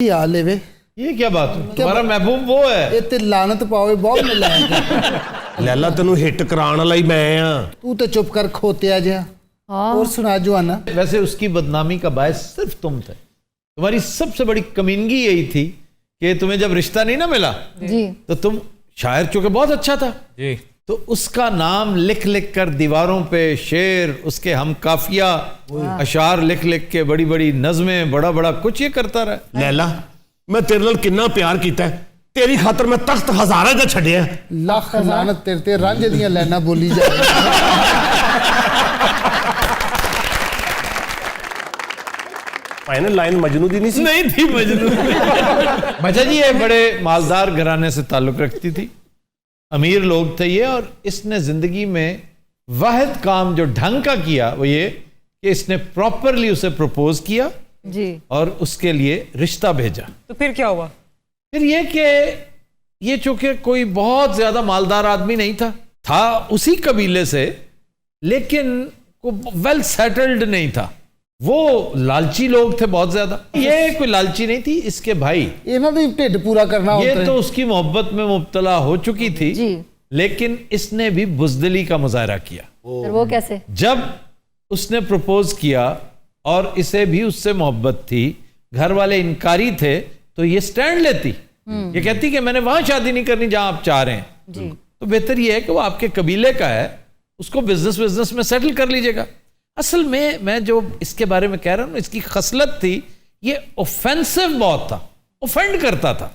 ले वे ये क्या बात है? तुम्हारा महबूब वो है। ये ते लानत पावे बहुत मिला लैला तेनू हिट कराने वाला ही मैं हाँ। तू तो चुप कर खोतिया जा। और सुना जोआना। वैसे उसकी बदनामी का बायस सिर्फ तुम थे। तुम्हारी सबसे बड़ी कमीनगी यही थी कि तुम्हें जब रिश्ता नहीं ना मिला जी तो तुम शायर चूंकि बहुत अच्छा था जी, तो उसका नाम लिख लिख कर दीवारों पे शेर, उसके हम काफिया अशार लिख लिख के बड़ी बड़ी नज़में, बड़ा बड़ा कुछ ये करता रहा। लैला मैं तेरे नाल कितना प्यार कीता है, तेरी खातर मैं तख्त हजारा दा छड्डिया। लख लानत तेरे ते रांझे दियां लाइनां बोली जा। भाई लाइन मजनू दी नहीं सी? नहीं थी मजनू। मजा जी ये बड़े मालदार घराने से ताल्लुक रखती थी, अमीर लोग थे ये, और इसने जिंदगी में वाहिद काम जो ढंग का किया वो ये कि इसने प्रॉपरली उसे प्रपोज किया जी। और उसके लिए रिश्ता भेजा। तो फिर क्या हुआ? फिर ये कि ये चूंकि कोई बहुत ज्यादा मालदार आदमी नहीं था उसी कबीले से, लेकिन वेल सेटल्ड नहीं था। वो लालची लोग थे बहुत ज्यादा, ये कोई लालची नहीं थी। इसके भाई इन्हां दी ढिड पूरा करना ये होता तो है। उसकी मोहब्बत में मुब्तला हो चुकी थी जी। लेकिन इसने भी बुजदिली का मुजाहरा किया। फिर वो कैसे? जब उसने प्रपोज किया और इसे भी उससे मोहब्बत थी, घर वाले इनकारी थे, तो ये स्टैंड लेती, ये कहती कि मैंने वहां शादी नहीं करनी जहां आप चाह रहे हैं। जी। तो बेहतर ये है कि वो आपके कबीले का है, उसको बिजनेस में सेटल कर लीजिएगा। असल में मैं जो इसके बारे में कह रहा हूं, इसकी खसलत थी, ये ऑफेंसिव बहुत था, ऑफेंड करता था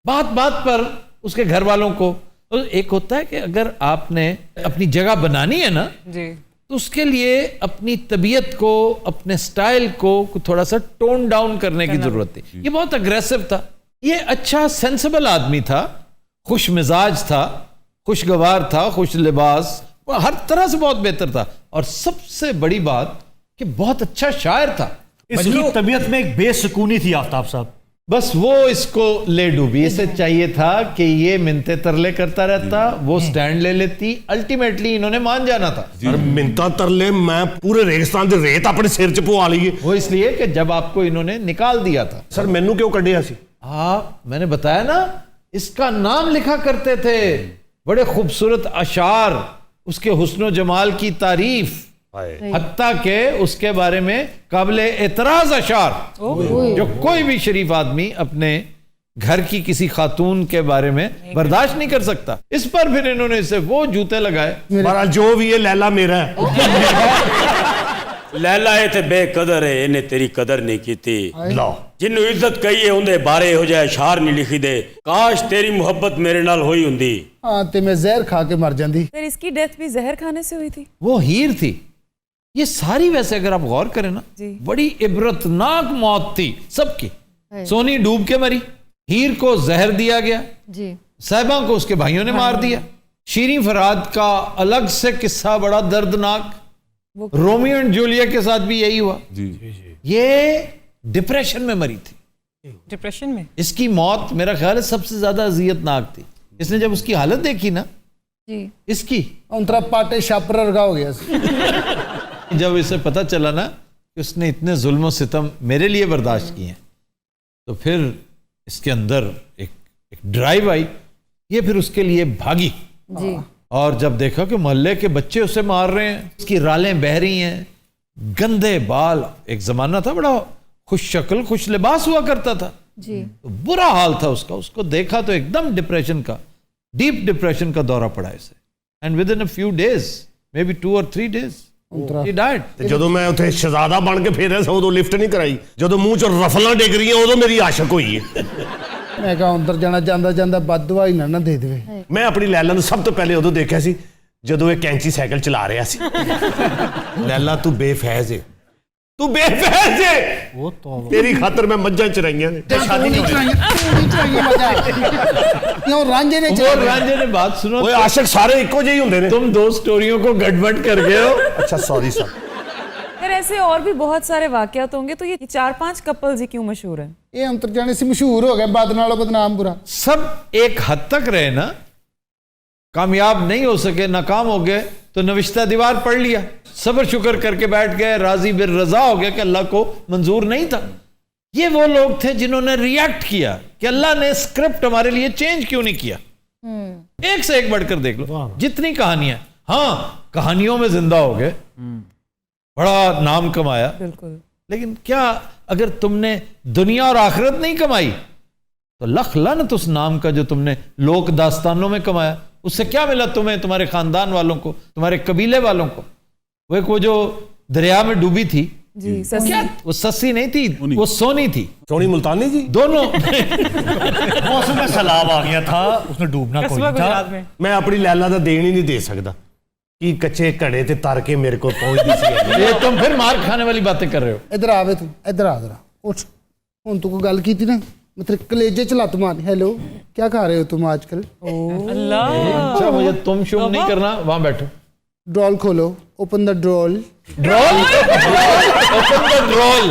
बात बात पर उसके घर वालों को। तो एक होता है कि अगर आपने अपनी जगह बनानी है ना, जी, तो उसके लिए अपनी तबीयत को, अपने स्टाइल को थोड़ा सा टोन डाउन करने की जरूरत थी। ये बहुत अग्रेसिव था। ये अच्छा सेंसिबल आदमी था, खुश मिजाज था, खुशगवार था, खुश लिबास, हर तरह से बहुत बेहतर था। और सबसे बड़ी बात कि बहुत अच्छा शायर था। इसकी तबीयत में एक बेसुकूनी थी आफ्ताब साहब। बस वो इसको ले डूबी। इसे चाहिए था कि ये मिन्नते तरले करता रहता, वो स्टैंड ले लेती। अल्टीमेटली इन्होंने मान जाना था। और मिन्नतां तरले मैं पूरे रेगिस्तान दे रेत अपने सिर च पवा ली। वो इसलिए कि जब आपको इन्होंने निकाल दिया था। सर मैनू क्यों कढ़िया सी? मैंने बताया ना, इसका नाम लिखा करते थे, बड़े खूबसूरत अशार, उसके हुस्न जमाल की तारीफ, हत्ता के उसके बारे में काबिल एतराज अशार जो कोई भी शरीफ आदमी अपने घर की किसी खातून के बारे में बर्दाश्त नहीं कर सकता। इस पर फिर इन्होंने इसे वो जूते लगाए। बहरहाल जो भी है लैला मेरा है। लैला है ते बेकदर है, इन्हें तेरी कदर नहीं की थी। लो जिन्नू इज्जत कही है उन्हें बारे हो जाए अशार नहीं लिखी दे। काश तेरी मोहब्बत मेरे नाल होई हुंदी। हाँ ते मैं जहर खा के मर जांदी। फिर इसकी डेथ भी जहर खाने से हुई थी। वो हीर थी। ये सारी वैसे अगर आप गौर करें ना, बड़ी इबरतनाक मौत थी सबकी। सोनी डूब के मरी, हीर को जहर दिया गया, जी। साहिबा को उसके भाइयों ने मार दिया। शीरीं फराद का अलग से किस्सा बड़ा दर्दनाक, रोमियो एंड जूलियट के साथ भी यही हुआ। ये डिप्रेशन में मरी थी। डिप्रेशन में इसकी मौत मेरा ख्याल है सबसे ज्यादा अजियतनाक थी। इसने जब उसकी हालत देखी ना जी। इसकी, अंतरा पाटे शापर वर्गा हो गया। जब इसे पता चला ना कि उसने इतने जुल्म सितम मेरे लिए बर्दाश्त किए हैं, तो फिर इसके अंदर एक ड्राइव आई। ये फिर उसके लिए भागी जी। और जब देखा कि मोहल्ले के बच्चे उसे मार रहे हैं, उसकी रालें बह रही हैं, गंदे बाल, एक जमाना था बड़ा खुश शक्ल खुश लिबास हुआ करता था, जी। तो बुरा हाल था उसका। उसको देखा तो एकदम डिप्रेशन का, डीप डिप्रेशन का दौरा पड़ा इसे। And with in a few days, may be 2 or 3 days, he died। ਤੇ ਜਦੋਂ ਮੈਂ ਉੱਥੇ ਸ਼ਹਜ਼ਾਦਾ ਬਣ ਕੇ ਫੇਰਿਆ ਸੀ ਉਦੋਂ ਲਿਫਟ ਨਹੀਂ ਕਰਾਈ। ਜਦੋਂ ਮੂੰਹ ਚੋਂ ਰਫਲਾਂ ਡਿੱਗ ਰਹੀਆਂ ਉਦੋਂ ਮੇਰੀ ਆਸ਼ਕ ਹੋਈ ਹੈ। मैं कहा अंदर जाना ਜਾਂਦਾ ਜਾਂਦਾ बददुआ ही ना दे देवे। ਮੈਂ ਆਪਣੀ ਲੈਲਾ ਨੂੰ ਸਭ ਤੋਂ ਪਹਿਲੇ ਉਦੋਂ ਦੇਖਿਆ ਸੀ ਜਦੋਂ ਇਹ ਕੈਂਚੀ ਸਾਈਕਲ ਚਲਾ ਰਿਹਾ ਸੀ। ਲੈਲਾ ਤੂੰ ਬੇਫੈਜ਼ ਹੈ, ਤੂੰ ਬੇਫੈਜ਼ ਹੈ। वो तो ਤੇਰੀ ਖਾਤਰ ਮੈਂ ਮੱਝਾਂ ਚਰਾਈਆਂ ਨੇ। शादी नहीं चाहिए मजा। क्यों रांझे ने वो रांझे ने बात सुनो, ਓਏ ਆਸ਼ਕ ਸਾਰੇ ਇੱਕੋ ਜਿਹੇ ਹੁੰਦੇ ਨੇ। तुम 2 स्टोरियों को गड़बड़ कर गए हो। अच्छा सॉरी सर। फिर ऐसे और भी बहुत सारे वाकयात होंगे, तो ये 4-5 कपल्स ही क्यों मशहूर हैं? ये अंतर जाने से मशहूर हो गए, बाद नालों बदनाम बुरा। सब एक हद तक रहे ना, कामयाब नहीं हो सके, नाकाम हो गए, तो नविश्ता दीवार पढ़ लिया, सब्र शुक्र करके बैठ गए, राजी बिर रजा हो गया कि अल्लाह को मंजूर नहीं था। یہ وہ لوگ تھے جنہوں نے ریئیکٹ کیا کہ اللہ نے اسکرپٹ ہمارے لیے چینج کیوں نہیں کیا. ایک سے ایک بڑھ کر دیکھ لو جتنی کہانیاں. ہاں کہانیوں میں زندہ ہو گئے, بڑا نام کمایا, بالکل, لیکن کیا اگر تم نے دنیا اور آخرت نہیں کمائی تو لکھ لعنت اس نام کا جو تم نے لوک داستانوں میں کمایا. اس سے کیا ملا تمہیں, تمہارے خاندان والوں کو, تمہارے قبیلے والوں کو؟ وہ ایک وہ جو دریا میں ڈوبی تھی, جی سسی, کیا وہ سسی نہیں تھی, وہ سونی تھی, سونی ملتانی جی. دونوں. موسم میں سیلاب آ گیا تھا, اس نے ڈوبنا کوئی قصبہ نہیں تھا. گجرات میں. میں اپنی لیلا دا دین ہی نہیں دے سکتا کہ کچے کڑے تے تر کے میرے کو پہنچ دی سی. یہ تم پھر مار کھانے والی باتیں کر رہے ہو. ادھر آوے تم, ادھر آ ذرا اٹھ. ہوں تو کوئی گل کی تھی نا, مطلب کلیجے چ لت ماری. ہیلو, کیا کھا رہے ہو تم آج کل؟ اللہ, اچھا مجھے تم شم نہیں کرنا, وہاں بیٹھو. ڈرول کھولو, open the drool. Drool, open the drool.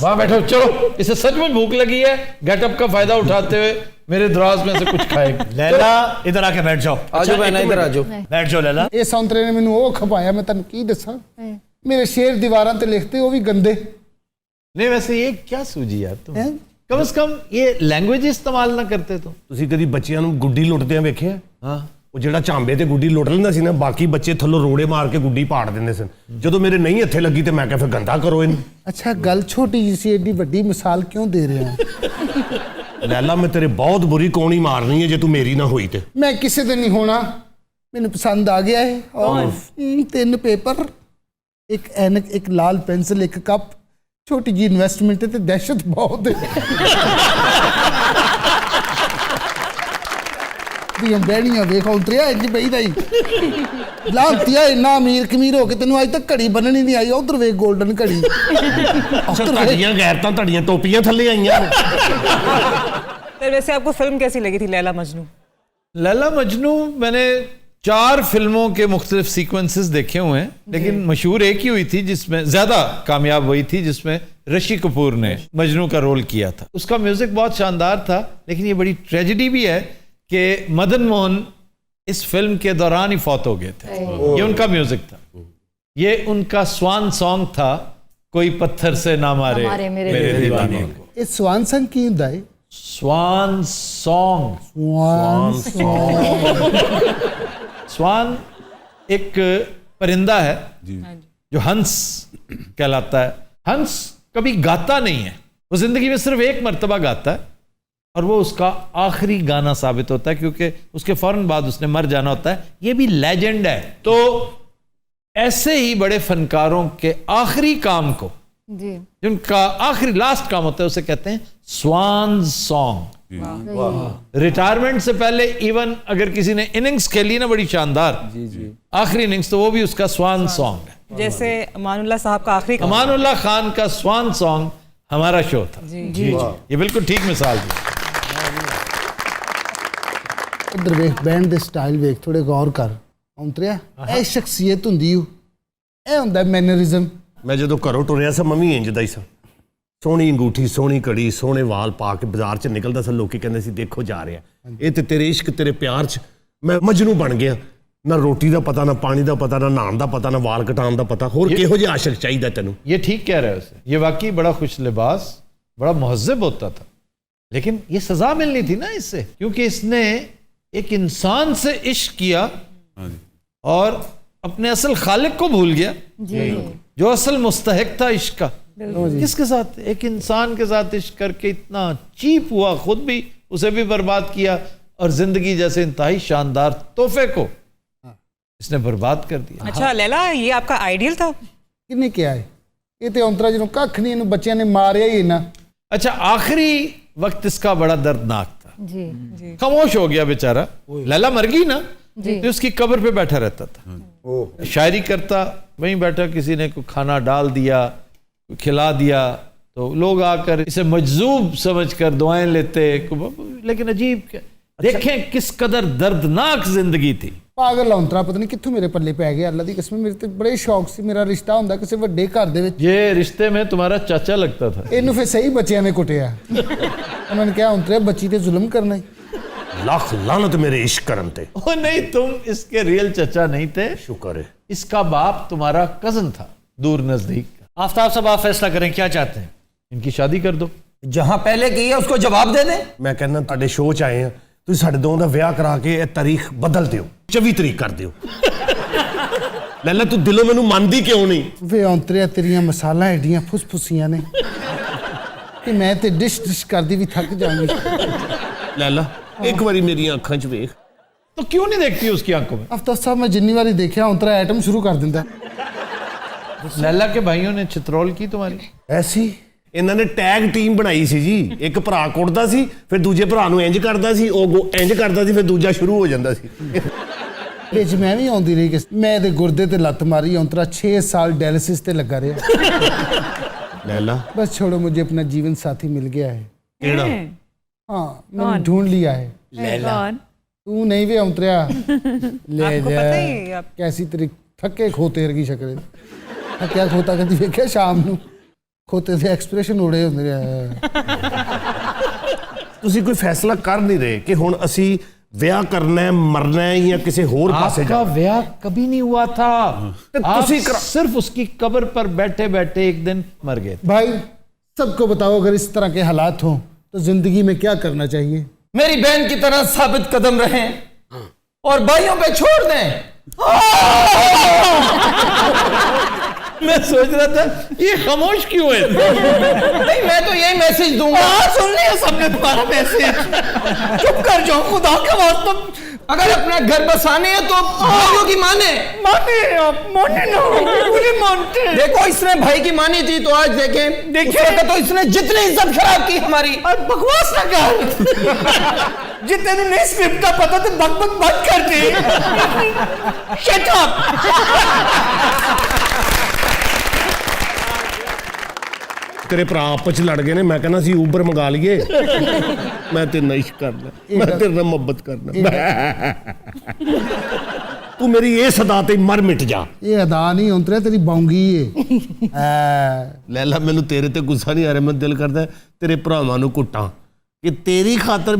وہاں بیٹھو. چلو, اسے سچ میں بھوک لگی ہے, گیٹ اپ کا فائدہ اٹھاتے ہوئے میرے دراز میں سے کچھ کھائے. لیلا ادھر آ کے بیٹھ جاؤ. آجو بہنا ادھر آجو. بیٹھ جاؤ لیلا. یہ سونترے نے مینوں وہ کھپایا, میں تنوں کی دساں, میرے شیر دیواراں تے لکھتے وہ بھی گندے. نہیں ویسے یہ کیا سوجی یار تم, کم از کم یہ لینگویج استعمال نہ کرتے تو. ਤੁਸੀਂ ਕਦੀ ਬੱਚਿਆਂ ਨੂੰ ਗੁੱਡੀ ਲੁੱਟਦਿਆਂ ਵੇਖਿਆ? ਹਾਂ, ਉਹ ਜਿਹੜਾ ਝਾਂਬੇ ਤੇ ਗੁੱਡੀ ਲੁੱਟ ਲੈਂਦਾ ਸੀ ਨਾ, ਬਾਕੀ ਬੱਚੇ ਥੱਲੋਂ ਰੋੜੇ ਮਾਰ ਕੇ ਗੁੱਡੀ ਪਾੜ ਦਿੰਦੇ ਸਨ. ਜਦੋਂ ਮੇਰੇ ਨਹੀਂ ਹੱਥੇ ਲੱਗੀ ਤੇ ਮੈਂ ਕਿਹਾ ਫਿਰ ਗੰਦਾ ਕਰੋ ਇਹਨੂੰ. ਅੱਛਾ ਗੱਲ ਛੋਟੀ ਜਿਹੀ ਸੀ, ਏਡੀ ਵੱਡੀ ਮਿਸਾਲ ਕਿਉਂ ਦੇ ਰਹੇ ਹੋ? ਲੈਲਾ ਮੈਂ ਤੇਰੇ ਬਹੁਤ ਬੁਰੀ ਕੌਣੀ ਮਾਰਨੀ ਹੈ ਜੇ ਤੂੰ ਮੇਰੀ ਨਾ ਹੋਈ ਤੇ. ਮੈਂ ਕਿਸੇ ਦੇ ਨਹੀਂ ਹੋਣਾ, ਮੈਨੂੰ ਪਸੰਦ ਆ ਗਿਆ ਹੈ. ਔਰ 3 ਪੇਪਰ, ਇੱਕ ਐਨਕ, ਇੱਕ ਲਾਲ ਪੈਨਸਲ, ਇੱਕ ਕੱਪ. ਛੋਟੀ ਜੀ ਇਨਵੈਸਟਮੈਂਟ ਤੇ ਦਹਿਸ਼ਤ ਬਹੁਤ ਹੈ. ਦੀਆਂ ਬਹਿਣੀਆਂ ਵੇਖ ਉਤਰਿਆ ਇੰਜ ਬਈਦਾ ਹੀ ਲਾਂਤੀਆ, ਇੰਨਾ ਅਮੀਰ ਕਮੀਰ ਹੋ ਕੇ ਤੈਨੂੰ ਅੱਜ ਤੱਕ ਘੜੀ ਬੰਨਣੀ ਨਹੀਂ ਆਈ. ਉਧਰ ਵੇਖ ਗੋਲਡਨ ਘੜੀ. ਤੁਹਾਡੀਆਂ ਗੈਰਤਾਂ ਤੁਹਾਡੀਆਂ ਟੋਪੀਆਂ ਥੱਲੇ ਆਈਆਂ. तो वैसे आपको फिल्म कैसी लगी थी लैला मजनू? लैला मजनू मैंने 4 फिल्मों के मुख्तलिफ सीक्वेंसेस देखे हुए हैं, लेकिन मशहूर एक ही हुई थी जिसमें ज़्यादा कामयाब वही थी जिसमें ऋषि कपूर ने मजनू का रोल किया था. उसका म्यूज़िक बहुत शानदार था, लेकिन ये बड़ी ट्रेजेडी भी है कि मदन मोहन इस फिल्म के दौरान ही फौत हो गए थे. ये उनका म्यूज़िक था, ये उनका स्वान सॉन्ग था, कोई पत्थर से ना मारे मेरे दीवाने को. ਇਹ ਸਵਾਨ ਸੰਗ ਕੀ ਹੁੰਦਾ ਹੈ? स्वान सॉन्ग. स्वान एक परिंदा है जो हंस कहलाता है. हंस कभी गाता नहीं है, वो जिंदगी में सिर्फ एक मर्तबा गाता है और वो उसका आखिरी गाना साबित होता है क्योंकि उसके फौरन बाद उसने मर जाना होता है. ये भी लेजेंड है. तो ऐसे ही बड़े फनकारों के आखिरी काम को, जिनका आखिरी लास्ट काम होता है, उसे कहते हैं स्वान सॉन्ग. रिटायरमेंट से पहले इवन अगर किसी ने इनिंग्स खेली ना बड़ी शानदार, आखिरी इनिंग्स, तो वो भी उसका स्वान सॉन्ग है. जैसे अमानुल्लाह साहब का आखिरी अमानुल्लाह खान का स्वान सॉन्ग हमारा शो था. जी. ये बिल्कुल ठीक मिसाल थी. ਇੱਧਰ ਵੇਖ, ਬੈਂਡ ਦੇ ਸਟਾਈਲ ਵੇਖ, ਥੋੜੇ ਗੌਰ ਕਰ. ਉਤਰਿਆ ਇਹ ਸ਼ਖਸੀਅਤ ਹੁੰਦੀ ਓ, ਇਹ ਹੁੰਦਾ ਮੈਨਰਿਜ਼ਮ. ਮੈਂ ਜਦੋਂ ਘਰੋਂ ਟੁਰਿਆ ਸਾਂ ਮੈਂ ਵੀ ਇੰਜ ਦਾ ਹੀ ਸਾਂ. ਸੋਹਣੀ ਅੰਗੂਠੀ, ਸੋਹਣੀ ਘੜੀ, ਸੋਹਣੇ ਵਾਲ ਪਾ ਕੇ ਬਾਜ਼ਾਰ 'ਚ ਨਿਕਲਦਾ ਸਾਂ. ਲੋਕੀ ਕਹਿੰਦੇ ਸੀ ਦੇਖੋ ਜਾ ਰਿਹਾ ਇਹ ਤੇ ਤੇਰੇ ਇਸ਼ਕ, ਤੇਰੇ ਪਿਆਰ 'ਚ ਮੈਂ ਮਜਨੂ ਬਣ ਗਿਆ. ਨਾ ਰੋਟੀ ਦਾ ਪਤਾ, ਨਾ ਪਾਣੀ ਦਾ ਪਤਾ, ਨਾ ਨਹਾਉਣ ਦਾ ਪਤਾ, ਨਾ ਵਾਲ ਕਟਾਉਣ ਦਾ ਪਤਾ. ਹੋਰ ਕਿਹੋ ਜਿਹਾ ਆਸ਼ਿਕ ਚਾਹੀਦਾ ਤੈਨੂੰ? ये ठीक कह रहे हो उसे. ये वाकई बड़ा खुश लिबास, बड़ा महज़्ज़ब होता था, लेकिन ये सज़ा मिलनी थी ना इससे, क्योंकि इसने एक इंसान से इश्क किया और अपने असल खालिक को भूल गया जो असल मुस्तहिक था इश्क का. किसके साथ? एक इंसान के साथ इश्क करके इतना चीप हुआ, खुद भी उसे भी बर्बाद किया और जिंदगी जैसे इंतहाई शानदार तोहफे को इसने बर्बाद कर दिया. अच्छा लैला, ये आपका आइडियल था? ਕਿੰਨੇ ਕਿਹਾ ਹੈ? ਇਹ ਤੇ ਔਂਤਰਾ ਜਿਹਨੂੰ ਕੱਖ ਨਹੀਂ, ਇਹਨੂੰ ਬੱਚਿਆਂ ਨੇ ਮਾਰਿਆ ਹੀ ਨਾ. अच्छा, आखिरी वक्त इसका बड़ा दर्दनाक था. जी. खामोश हो गया बेचारा. लैला मर गई ना, तो उसकी कब्र पे बैठा रहता था, शायरी करता, वहीं बैठा, किसी ने कोई खाना डाल दिया, खिला दिया, तो लोग आकर इसे मजजूब समझकर दुआएं लेते. लेकिन अजीब क्या, देखें किस कदर दर्दनाक जिंदगी थी. ਪਾਗਲ ਔਂਤਰਾ ਪਤਾ ਨਹੀਂ ਕਿੱਥੋਂ ਮੇਰੇ ਪੱਲੇ ਪੈ ਗਿਆ. ਅੱਲਾ ਦੀ ਕਸਮ, ਮੇਰੇ ਤੇ ਬੜੇ ਸ਼ੌਕ ਸੀ, ਮੇਰਾ ਰਿਸ਼ਤਾ ਹੁੰਦਾ ਕਿਸੇ ਵੱਡੇ ਘਰ ਦੇ ਵਿੱਚ. ये रिश्ते में तुम्हारा चाचा लगता था. ਇਹਨੂੰ ਫਿਰ ਸਹੀ ਬੱਚਿਆਂ ਨੇ ਕੁੱਟਿਆ. ਉਹਨਾਂ ਨੇ ਕਿਹਾ ਔਂਤਰੇ ਬੱਚੀ ਤੇ ਜ਼ੁਲਮ ਕਰਨਾ ਹੈ. ਲੱਖ ਲਾਨਤ ਮੇਰੇ ਇਸ਼ਕ ਕਰਨ ਤੇ. ओ नहीं, तुम इसके रियल चाचा नहीं थे, ਸ਼ੁਕਰ ਹੈ. इसका बाप तुम्हारा कजन था, दूर नजदीक. आफ्ताब साहब आप फैसला करें, क्या चाहते हैं? इनकी शादी कर दो. जहां पहले की है उसको जवाब दे दें। ਮੈਂ ਕਹਿੰਦਾ ਤੁਹਾਡੇ ਸ਼ੋਅ 'ਚ ਆਏ ਆ, ਤੁਸੀਂ ਸਾਡੇ ਦੋਵਾਂ ਦਾ ਵਿਆਹ ਕਰਾ ਕੇ ਇਹ ਤਾਰੀਖ ਬਦਲ ਦਿਓ, 24 ਤਰੀਕ ਕਰ ਦਿਓ। ਲੈਲਾ ਤੂੰ ਦਿਲੋਂ ਮੈਨੂੰ ਮੰਨਦੀ ਕਿਉਂ ਨਹੀਂ? ਵੇ ਔਂਤਰਿਆ ਤੇਰੀਆਂ ਮਸਾਲਾਂ ਐਡੀਆਂ ਫੁਸਫੁਸੀਆਂ ਨੇ ਕਿ ਮੈਂ ਤੇ ਡਿਸ਼ ਕਰਦੀ ਵੀ ਥੱਕ ਜਾਵਾਂਗੀ। ਲੈਲਾ ਇੱਕ ਵਾਰੀ ਮੇਰੀਆਂ ਅੱਖਾਂ 'ਚ ਵੇਖ। तो क्यों नहीं देखती उसकी आंखों में? ਅਫਤਾਬ ਸਾਹਿਬ ਮੈਂ ਜਿੰਨੀ ਵਾਰੀ ਦੇਖਿਆ ਔਂਤਰਾ ਐਟਮ ਸ਼ੁਰੂ ਕਰ ਦਿੰਦਾ। लैला के भाइयों ने चित्रोल की तुम्हारी? ਐਸੀ ਇਹਨਾਂ ਨੇ ਟੈਗ ਟੀਮ ਬਣਾਈ ਸੀ ਜੀ। ਇੱਕ ਭਰਾ ਕੁੱਟਦਾ ਸੀ, ਫਿਰ ਦੂਜੇ ਭਰਾ ਨੂੰ ਇੰਜ ਕਰਦਾ ਸੀ, ਉਹ ਇੰਜ ਕਰਦਾ ਸੀ, ਫਿਰ ਦੂਜਾ ਸ਼ੁਰੂ ਹੋ ਜਾਂਦਾ ਸੀ। ਵਿੱਚ ਮੈਂ ਵੀ ਆਉਂਦੀ ਰਹੀ ਕਿ ਮੈਂ ਇਹਦੇ ਗੁਰਦੇ ਤੇ ਲੱਤ ਮਾਰੀ। ਔਂਤਰਾ 6 ਸਾਲ ਡਾਇਲਿਸਿਸ ਤੇ ਲੱਗਾ ਰਿਹਾ। ਲੈਲਾ बस छोड़ो, मुझे अपना जीवन साथी मिल गया है। ਕਿਹੜਾ? हाँ मैंने ढूंढ लिया है। कौन? तू नहीं वे उतरिया ले आपको जा। पता ही है आप- कैसी तेरी थके खोते वर्गी शक्ल थक्या खोता कदी वेख्या शाम ਨੂੰ ਖੋਤੇ ਦੇ ਐਕਸਪ੍ਰੈਸ਼ਨ ਉੜੇ ਹੁੰਦੇ ਆ। ਤੁਸੀਂ ਕੋਈ ਫੈਸਲਾ ਕਰ ਨਹੀਂ ਰਹੇ ਕਿ ਹੁਣ ਅਸੀਂ ਵਿਆਹ ਕਰਨਾ ਹੈ, ਮਰਨਾ ਹੈ ਜਾਂ ਕਿਸੇ ਹੋਰ ਪਾਸੇ आपका ਜਾਣਾ? ब्याह कभी नहीं हुआ था। तो आप तुसी सिर्फ उसकी कब्र पर बैठे बैठे एक दिन मर गए। भाई सबको बताओ, अगर इस तरह के हालात हों तो जिंदगी में क्या करना चाहिए? मेरी बहन की तरह साबित कदम रहें और भाइयों पे छोड़ दें। मैं सोच रहा था ये खामोश क्यों है? नहीं, मैं तो यही मैसेज दूंगा। सुन लिया सबने तुम्हारा मैसेज। चुप कर जाओ, खुदा का वास्ता। अगर अपना घर बसाने है तो भाइयों की माने। माने ना, मुझे मानते। देखो इसने भाई की मानी थी तो आज देखें, देखिए तो इसने जितनी इज्जत खराब की हमारी। और बकवास ना कर। जितने नहीं स्क्रिप्ट का पता तो बकबक बंद कर दे। Shut up. ਤੇਰੇ ਭਰਾ ਆਪਸ ਚ ਲੜ ਗਏ ਨੇ। ਮੈਂ ਕਹਿੰਦਾ ਸੀ ਉਬਰ ਮੰਗਾ ਲਈਏ। ਮੈਂ ਤੇਰੇ ਨਾਲ ਇਸ਼ਕ ਕਰਦਾ, ਮੈਂ ਤੇਰੇ ਨਾਲ ਮੁਹੱਬਤ ਕਰਦਾ। ਤੂੰ ਮੇਰੀ ਇਹ ਸਦਾ ਤੇ ਮਰ ਮਿਟ ਜਾ। ਇਹ ਅਦਾ ਨਹੀਂ ਔਂਤਰਿਆ, ਤੇਰੀ ਬੌਂਗੀ ਏ। ਲੈਲਾ ਮੈਨੂੰ ਤੇਰੇ ਤੇ ਗੁੱਸਾ ਨਹੀਂ ਆ ਰਿਹਾ, ਮੈਂ ਦਿਲ ਕਰਦਾ ਤੇਰੇ ਭਰਾਵਾਂ ਨੂੰ ਕੁੱਟਾਂ ਕਿ ਤੇਰੀ ਖਾਤਰ